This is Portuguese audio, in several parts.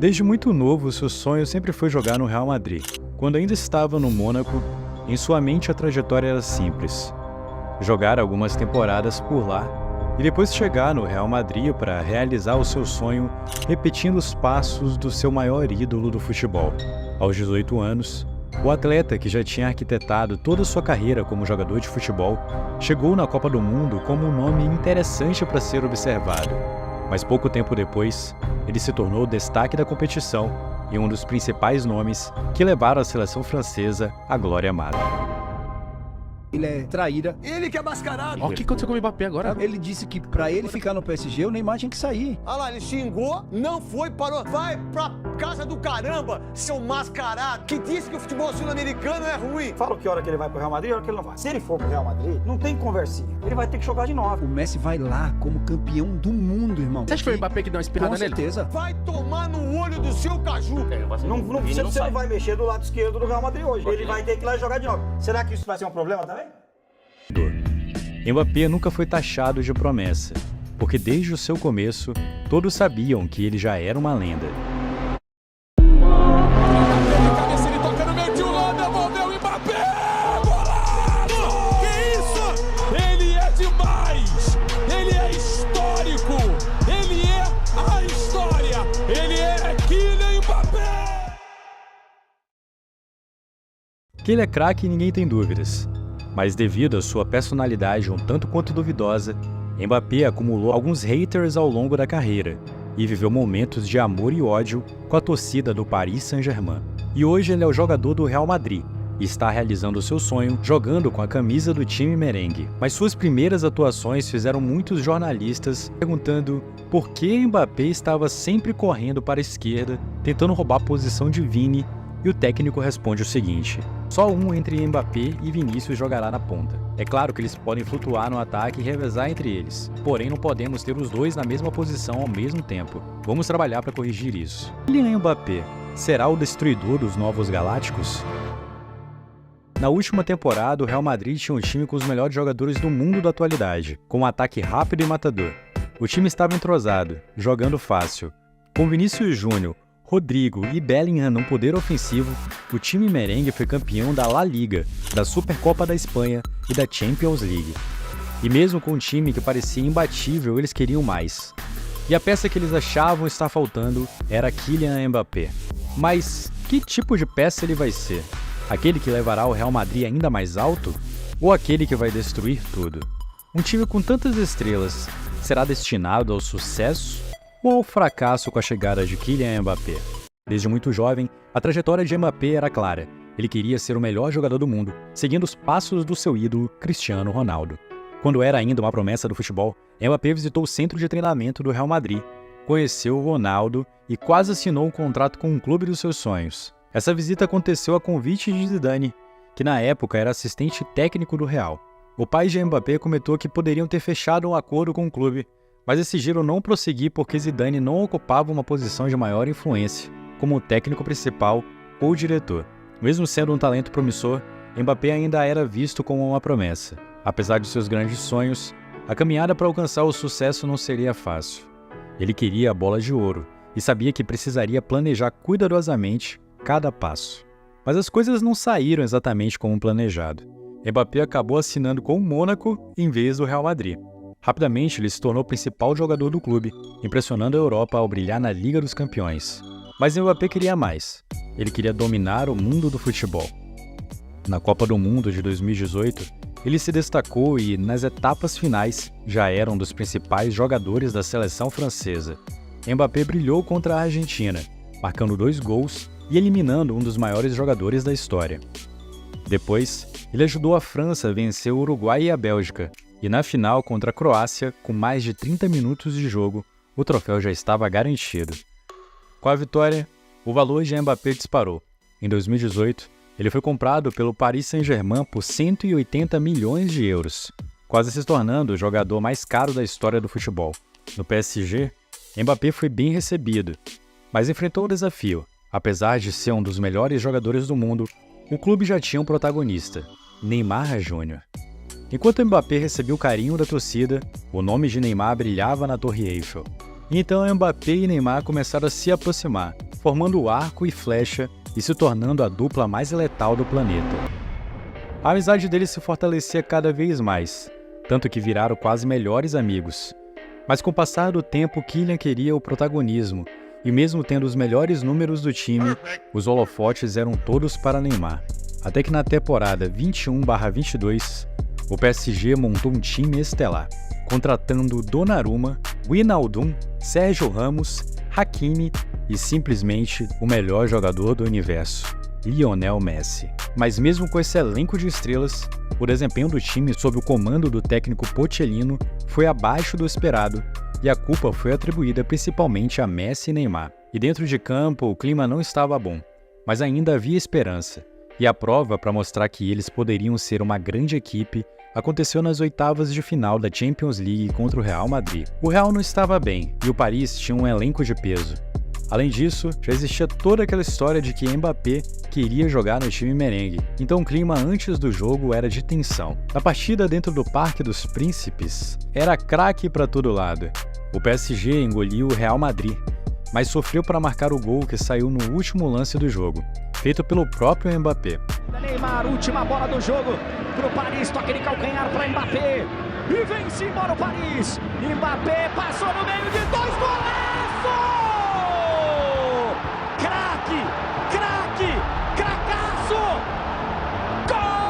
Desde muito novo, seu sonho sempre foi jogar no Real Madrid. Quando ainda estava no Mônaco, em sua mente a trajetória era simples: jogar algumas temporadas por lá e depois chegar no Real Madrid para realizar o seu sonho, repetindo os passos do seu maior ídolo do futebol. Aos 18 anos, o atleta, que já tinha arquitetado toda sua carreira como jogador de futebol, chegou na Copa do Mundo como um nome interessante para ser observado. Mas pouco tempo depois, ele se tornou o destaque da competição e um dos principais nomes que levaram a seleção francesa à glória máxima. Ele é traíra. Ele que é mascarado. Olha o que aconteceu com o Mbappé agora. Ele disse que pra ele ficar no PSG, o Neymar tinha que sair. Olha lá, ele xingou, não foi, parou. Vai pra casa do caramba, seu mascarado, que disse que o futebol sul-americano é ruim. Fala que hora que ele vai pro Real Madrid e hora que ele não vai. Se ele for pro Real Madrid, não tem conversinha. Ele vai ter que jogar de novo. O Messi vai lá como campeão do mundo, irmão. Você acha que foi o Mbappé que deu uma espirrada nele? Com certeza. Vai tomar no olho do seu caju. Você não vai mexer do lado esquerdo do Real Madrid hoje. Ele vai ter que ir lá e jogar de novo. Será que isso vai ser um problema também? Mbappé nunca foi taxado de promessa, porque desde o seu começo, todos sabiam que ele já era uma lenda. Ele toca no meio de um lado, devolveu o Mbappé! Golaço! Que isso? Ele é demais! Ele é histórico! Ele é a história! Ele é Kylian Mbappé! Que ele é craque, ninguém tem dúvidas. Mas devido à sua personalidade um tanto quanto duvidosa, Mbappé acumulou alguns haters ao longo da carreira e viveu momentos de amor e ódio com a torcida do Paris Saint-Germain. E hoje ele é o jogador do Real Madrid e está realizando seu sonho jogando com a camisa do time merengue. Mas suas primeiras atuações fizeram muitos jornalistas perguntando por que Mbappé estava sempre correndo para a esquerda, tentando roubar a posição de Vini, e o técnico responde o seguinte: só um entre Mbappé e Vinícius jogará na ponta. É claro que eles podem flutuar no ataque e revezar entre eles, porém não podemos ter os dois na mesma posição ao mesmo tempo. Vamos trabalhar para corrigir isso. Kylian Mbappé será o destruidor dos Novos Galácticos? Na última temporada, o Real Madrid tinha um time com os melhores jogadores do mundo da atualidade, com um ataque rápido e matador. O time estava entrosado, jogando fácil. Com Vinícius Júnior, Rodrigo e Bellingham num poder ofensivo, o time merengue foi campeão da La Liga, da Supercopa da Espanha e da Champions League. E mesmo com um time que parecia imbatível, eles queriam mais. E a peça que eles achavam estar faltando era Kylian Mbappé. Mas que tipo de peça ele vai ser? Aquele que levará o Real Madrid ainda mais alto? Ou aquele que vai destruir tudo? Um time com tantas estrelas será destinado ao sucesso ou ao fracasso com a chegada de Kylian Mbappé? Desde muito jovem, a trajetória de Mbappé era clara. Ele queria ser o melhor jogador do mundo, seguindo os passos do seu ídolo, Cristiano Ronaldo. Quando era ainda uma promessa do futebol, Mbappé visitou o centro de treinamento do Real Madrid, conheceu o Ronaldo e quase assinou um contrato com o clube dos seus sonhos. Essa visita aconteceu a convite de Zidane, que na época era assistente técnico do Real. O pai de Mbappé comentou que poderiam ter fechado um acordo com o clube, mas decidiram não prosseguir porque Zidane não ocupava uma posição de maior influência, como o técnico principal ou diretor. Mesmo sendo um talento promissor, Mbappé ainda era visto como uma promessa. Apesar de seus grandes sonhos, a caminhada para alcançar o sucesso não seria fácil. Ele queria a bola de ouro e sabia que precisaria planejar cuidadosamente cada passo. Mas as coisas não saíram exatamente como planejado. Mbappé acabou assinando com o Mônaco em vez do Real Madrid. Rapidamente, ele se tornou o principal jogador do clube, impressionando a Europa ao brilhar na Liga dos Campeões. Mas Mbappé queria mais. Ele queria dominar o mundo do futebol. Na Copa do Mundo de 2018, ele se destacou e, nas etapas finais, já era um dos principais jogadores da seleção francesa. Mbappé brilhou contra a Argentina, marcando 2 gols e eliminando um dos maiores jogadores da história. Depois, ele ajudou a França a vencer o Uruguai e a Bélgica, e na final contra a Croácia, com mais de 30 minutos de jogo, o troféu já estava garantido. Com a vitória, o valor de Mbappé disparou. Em 2018, ele foi comprado pelo Paris Saint-Germain por 180 milhões de euros, quase se tornando o jogador mais caro da história do futebol. No PSG, Mbappé foi bem recebido, mas enfrentou o desafio. Apesar de ser um dos melhores jogadores do mundo, o clube já tinha um protagonista, Neymar Júnior. Enquanto Mbappé recebia o carinho da torcida, o nome de Neymar brilhava na Torre Eiffel. Então Mbappé e Neymar começaram a se aproximar, formando o arco e flecha e se tornando a dupla mais letal do planeta. A amizade deles se fortalecia cada vez mais, tanto que viraram quase melhores amigos. Mas com o passar do tempo, Kylian queria o protagonismo, e mesmo tendo os melhores números do time, os holofotes eram todos para Neymar. Até que na temporada 21/22, o PSG montou um time estelar, contratando Donnarumma, Wijnaldum, Sérgio Ramos, Hakimi e simplesmente o melhor jogador do universo, Lionel Messi. Mas mesmo com esse elenco de estrelas, o desempenho do time sob o comando do técnico Pochettino foi abaixo do esperado e a culpa foi atribuída principalmente a Messi e Neymar. E dentro de campo o clima não estava bom, mas ainda havia esperança. E a prova para mostrar que eles poderiam ser uma grande equipe aconteceu nas oitavas de final da Champions League contra o Real Madrid. O Real não estava bem e o Paris tinha um elenco de peso. Além disso, já existia toda aquela história de que Mbappé queria jogar no time merengue, então o clima antes do jogo era de tensão. Na partida dentro do Parque dos Príncipes, era craque para todo lado. O PSG engoliu o Real Madrid, mas sofreu para marcar o gol que saiu no último lance do jogo, feito pelo próprio Mbappé. Neymar, última bola do jogo pro Paris, toque de calcanhar para Mbappé e vem-se embora o Paris. Mbappé passou no meio de dois, golaço! Craque, craque, cracaço! Golaço!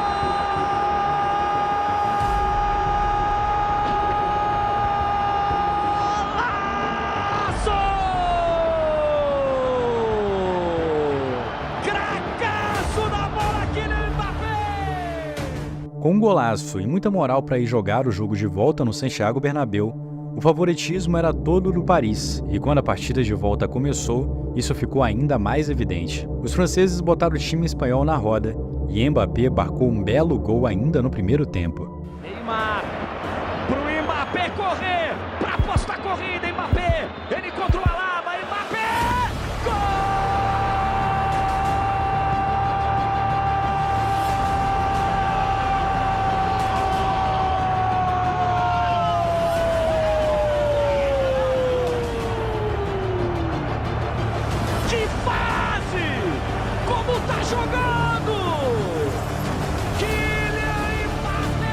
Cracaço da bola aqui no Mbappé! Com um golaço e muita moral para ir jogar o jogo de volta no Santiago Bernabéu, o favoritismo era todo do Paris, e quando a partida de volta começou, isso ficou ainda mais evidente. Os franceses botaram o time espanhol na roda, e Mbappé marcou um belo gol ainda no primeiro tempo. Neymar, pro Mbappé correr, pra apostar a corrida, Mbappé, ele contra o Alaba, Mbappé, gol! Que fase! Como tá jogando! Kylian Mbappé!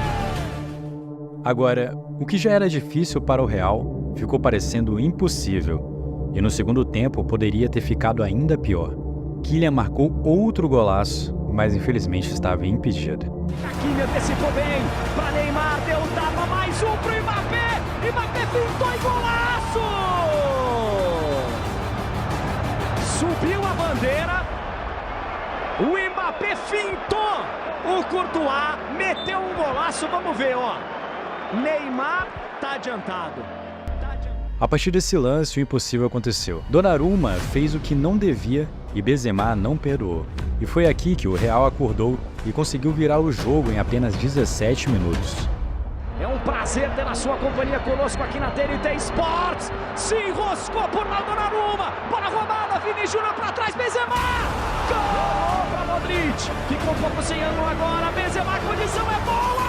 Agora, o que já era difícil para o Real, ficou parecendo impossível, e no segundo tempo poderia ter ficado ainda pior. Kylian marcou outro golaço, mas infelizmente estava impedido. Hakimi antecipou bem, para Neymar, deu tapa, mais um pro Mbappé, Mbappé pintou e golaço! Subiu a bandeira, o Mbappé fintou, o Courtois meteu um golaço, vamos ver, ó. Neymar tá adiantado. A partir desse lance, o impossível aconteceu. Donnarumma fez o que não devia e Benzema não perdoou. E foi aqui que o Real acordou e conseguiu virar o jogo em apenas 17 minutos. É um prazer ter a sua companhia conosco aqui na TNT Sports. Se enroscou por lá Donnarumma. Bola roubada, Vini Júnior para trás, Benzema. Gol para Modric. Ficou um pouco sem ângulo agora. Benzema, a condição é boa.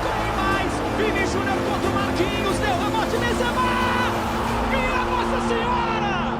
Corre mais. Vini Júnior contra o Marquinhos. Deu rebote, Benzema. Minha Nossa Senhora.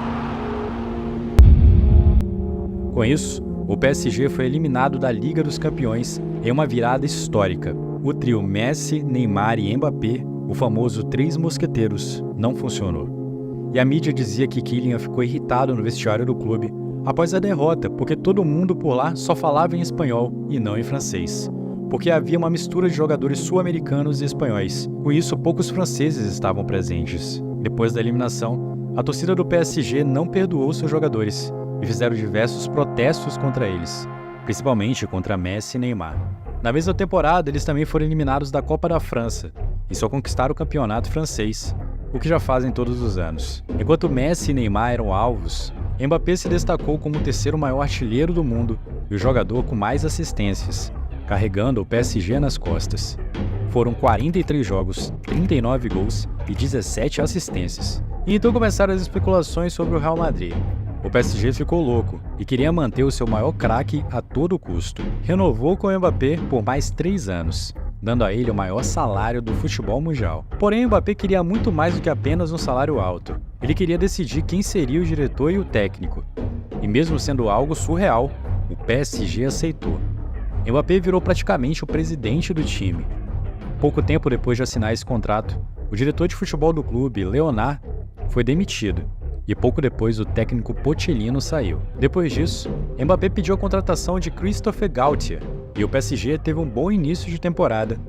Com isso, o PSG foi eliminado da Liga dos Campeões em uma virada histórica. O trio Messi, Neymar e Mbappé, o famoso Três Mosqueteiros, não funcionou. E a mídia dizia que Kylian ficou irritado no vestiário do clube após a derrota, porque todo mundo por lá só falava em espanhol e não em francês, porque havia uma mistura de jogadores sul-americanos e espanhóis. Com isso, poucos franceses estavam presentes. Depois da eliminação, a torcida do PSG não perdoou seus jogadores e fizeram diversos protestos contra eles, principalmente contra Messi e Neymar. Na mesma temporada, eles também foram eliminados da Copa da França e só conquistaram o campeonato francês, o que já fazem todos os anos. Enquanto Messi e Neymar eram alvos, Mbappé se destacou como o terceiro maior artilheiro do mundo e o jogador com mais assistências, carregando o PSG nas costas. Foram 43 jogos, 39 gols e 17 assistências. E então começaram as especulações sobre o Real Madrid. O PSG ficou louco e queria manter o seu maior craque a todo custo. Renovou com o Mbappé por mais 3 anos, dando a ele o maior salário do futebol mundial. Porém, o Mbappé queria muito mais do que apenas um salário alto. Ele queria decidir quem seria o diretor e o técnico. E mesmo sendo algo surreal, o PSG aceitou. Mbappé virou praticamente o presidente do time. Pouco tempo depois de assinar esse contrato, o diretor de futebol do clube, Leonard, foi demitido. E pouco depois o técnico Pochettino saiu. Depois disso, Mbappé pediu a contratação de Christophe Galtier, e o PSG teve um bom início de temporada.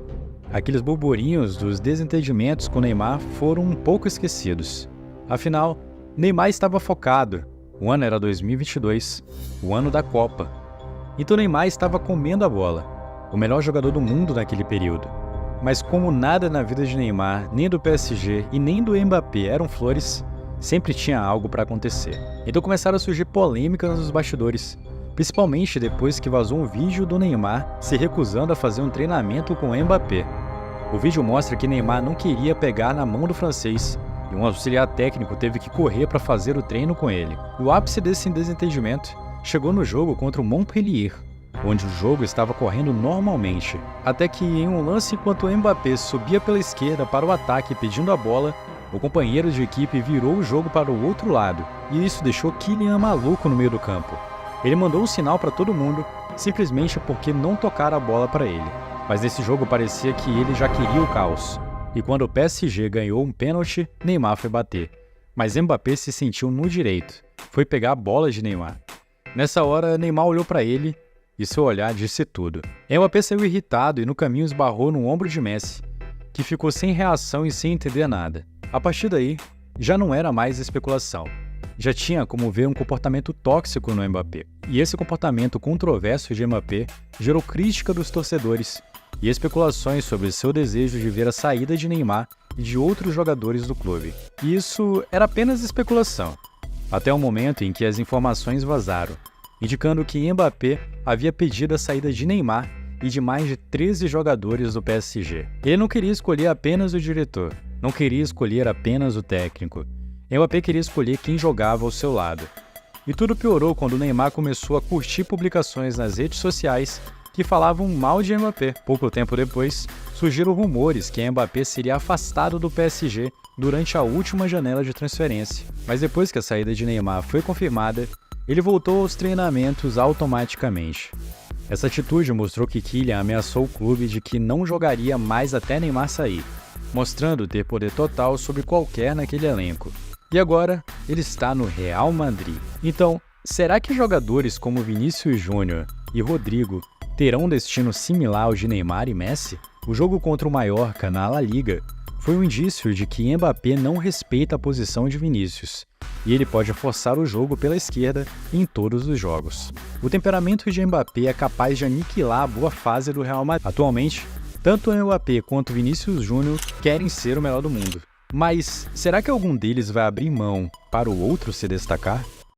Aqueles burburinhos dos desentendimentos com Neymar foram um pouco esquecidos. Afinal, Neymar estava focado. O ano era 2022, o ano da Copa. Então Neymar estava comendo a bola, o melhor jogador do mundo naquele período. Mas como nada na vida de Neymar, nem do PSG e nem do Mbappé eram flores, sempre tinha algo para acontecer. Então começaram a surgir polêmicas nos bastidores, principalmente depois que vazou um vídeo do Neymar se recusando a fazer um treinamento com o Mbappé. O vídeo mostra que Neymar não queria pegar na mão do francês, e um auxiliar técnico teve que correr para fazer o treino com ele. O ápice desse desentendimento chegou no jogo contra o Montpellier, onde o jogo estava correndo normalmente, até que em um lance enquanto o Mbappé subia pela esquerda para o ataque pedindo a bola, o companheiro de equipe virou o jogo para o outro lado, e isso deixou Kylian maluco no meio do campo. Ele mandou um sinal para todo mundo, simplesmente porque não tocaram a bola para ele. Mas nesse jogo parecia que ele já queria o caos. E quando o PSG ganhou um pênalti, Neymar foi bater. Mas Mbappé se sentiu no direito. Foi pegar a bola de Neymar. Nessa hora, Neymar olhou para ele e seu olhar disse tudo. Mbappé saiu irritado e no caminho esbarrou no ombro de Messi, que ficou sem reação e sem entender nada. A partir daí, já não era mais especulação. Já tinha como ver um comportamento tóxico no Mbappé. E esse comportamento controverso de Mbappé gerou crítica dos torcedores e especulações sobre seu desejo de ver a saída de Neymar e de outros jogadores do clube. E isso era apenas especulação, até o momento em que as informações vazaram, indicando que Mbappé havia pedido a saída de Neymar e de mais de 13 jogadores do PSG. Ele não queria escolher apenas o diretor, não queria escolher apenas o técnico. Mbappé queria escolher quem jogava ao seu lado. E tudo piorou quando Neymar começou a curtir publicações nas redes sociais que falavam mal de Mbappé. Pouco tempo depois, surgiram rumores que Mbappé seria afastado do PSG durante a última janela de transferência. Mas depois que a saída de Neymar foi confirmada, ele voltou aos treinamentos automaticamente. Essa atitude mostrou que Kylian ameaçou o clube de que não jogaria mais até Neymar sair, mostrando ter poder total sobre qualquer naquele elenco. E agora, ele está no Real Madrid. Então, será que jogadores como Vinícius Júnior e Rodrigo terão um destino similar ao de Neymar e Messi? O jogo contra o Mallorca na La Liga foi um indício de que Mbappé não respeita a posição de Vinícius, e ele pode forçar o jogo pela esquerda em todos os jogos. O temperamento de Mbappé é capaz de aniquilar a boa fase do Real Madrid. Atualmente, tanto Mbappé quanto Vinícius Júnior querem ser o melhor do mundo. Mas será que algum deles vai abrir mão para o outro se destacar?